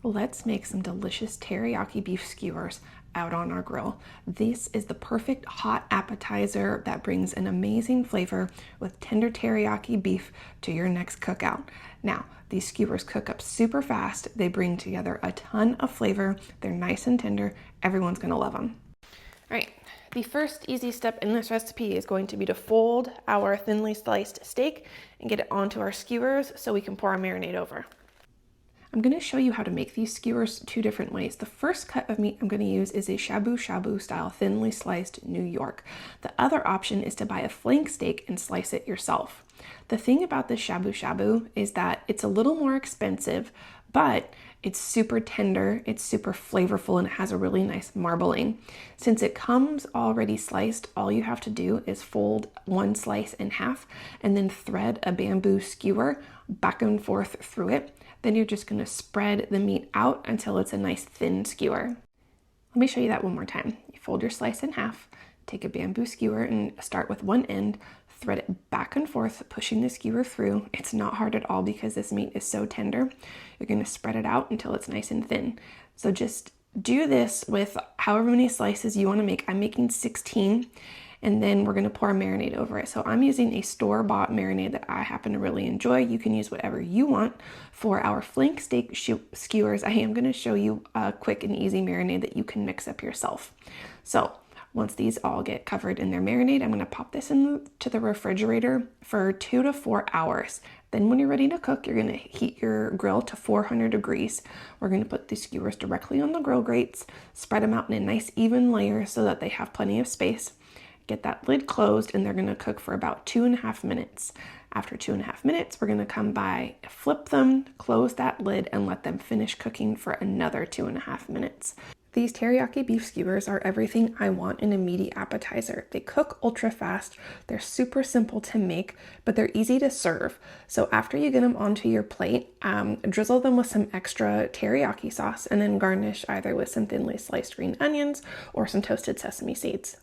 Let's make some delicious teriyaki beef skewers out on our grill. This is the perfect hot appetizer that brings an amazing flavor with tender teriyaki beef to your next cookout. Now, these skewers cook up super fast. They bring together a ton of flavor. They're nice and tender. Everyone's gonna love them. All right, the first easy step in this recipe is going to be to fold our thinly sliced steak and get it onto our skewers so we can pour our marinade over. I'm going to show you how to make these skewers two different ways. The first cut of meat I'm going to use is a shabu shabu style thinly sliced New York. The other option is to buy a flank steak and slice it yourself. The thing about the shabu shabu is that it's a little more expensive, but it's super tender, it's super flavorful, and it has a really nice marbling. Since it comes already sliced, all you have to do is fold one slice in half and then thread a bamboo skewer back and forth through it. Then you're just going to spread the meat out until it's a nice thin skewer. Let me show you that one more time. You fold your slice in half, take a bamboo skewer and start with one end, thread it back and forth, pushing the skewer through. It's not hard at all because this meat is so tender. You're going to spread it out until it's nice and thin. So just do this with however many slices you want to make. I'm making 16. And then we're going to pour a marinade over it. So I'm using a store-bought marinade that I happen to really enjoy. You can use whatever you want. For our flank steak skewers, I am going to show you a quick and easy marinade that you can mix up yourself. So once these all get covered in their marinade, I'm going to pop this into the refrigerator for 2 to 4 hours. Then when you're ready to cook, you're going to heat your grill to 400 degrees. We're going to put the skewers directly on the grill grates, spread them out in a nice even layer so that they have plenty of space. Get that lid closed and they're going to cook for about 2.5 minutes. After 2.5 minutes, we're going to come by, flip them, close that lid, and let them finish cooking for another 2.5 minutes. These teriyaki beef skewers are everything I want in a meaty appetizer. They cook ultra fast, they're super simple to make, but they're easy to serve. So after you get them onto your plate, drizzle them with some extra teriyaki sauce and then garnish either with some thinly sliced green onions or some toasted sesame seeds.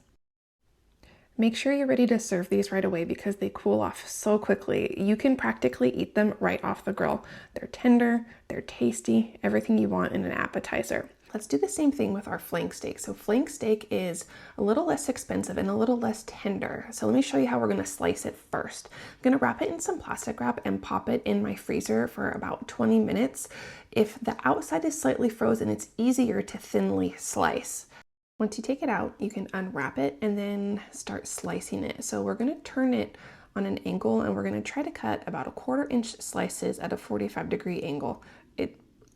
Make sure you're ready to serve these right away because they cool off so quickly. You can practically eat them right off the grill. They're tender, they're tasty, everything you want in an appetizer. Let's do the same thing with our flank steak. So flank steak is a little less expensive and a little less tender. So let me show you how we're going to slice it first. I'm going to wrap it in some plastic wrap and pop it in my freezer for about 20 minutes. If the outside is slightly frozen, it's easier to thinly slice. Once you take it out, you can unwrap it and then start slicing it. So we're going to turn it on an angle and we're going to try to cut about 1/4 inch slices at a 45-degree angle.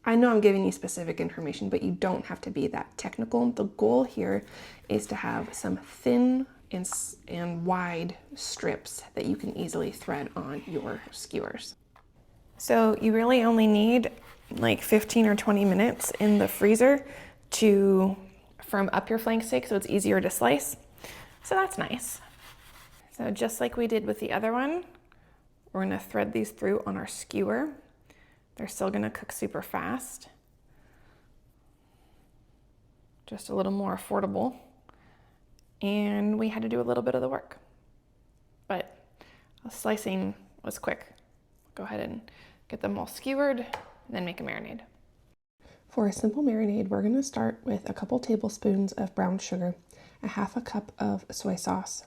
I know I'm giving you specific information, but you don't have to be that technical. The goal here is to have some thin and wide strips that you can easily thread on your skewers. So you really only need like 15 or 20 minutes in the freezer to firm up your flank steak so it's easier to slice. So that's nice. So just like we did with the other one, we're gonna thread these through on our skewer. They're still gonna cook super fast. Just a little more affordable. And we had to do a little bit of the work, but slicing was quick. Go ahead and get them all skewered and then make a marinade. For a simple marinade, we're going to start with a couple tablespoons of brown sugar, a 1/2 cup of soy sauce,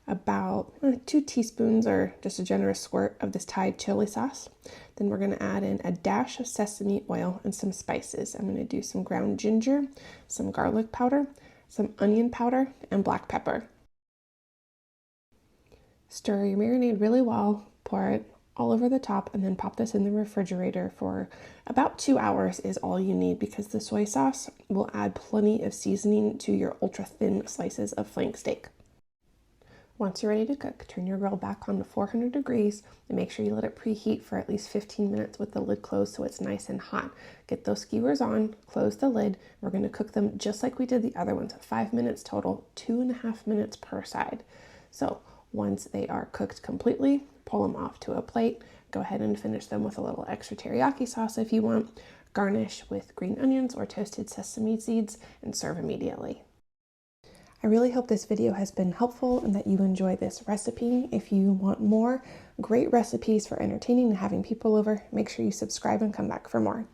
about 2 teaspoons or just a generous squirt of this Thai chili sauce. Then we're going to add in a dash of sesame oil and some spices. I'm going to do some ground ginger, some garlic powder, some onion powder, and black pepper. Stir your marinade really well, pour it all over the top, and then pop this in the refrigerator for about 2 hours is all you need because the soy sauce will add plenty of seasoning to your ultra thin slices of flank steak. Once you're ready to cook, turn your grill back on to 400 degrees and make sure you let it preheat for at least 15 minutes with the lid closed so it's nice and hot. Get those skewers on, close the lid. We're going to cook them just like we did the other ones, 5 minutes total, 2.5 minutes per side. So once they are cooked completely, pull them off to a plate. Go ahead and finish them with a little extra teriyaki sauce if you want. Garnish with green onions or toasted sesame seeds and serve immediately. I really hope this video has been helpful and that you enjoy this recipe. If you want more great recipes for entertaining and having people over, make sure you subscribe and come back for more.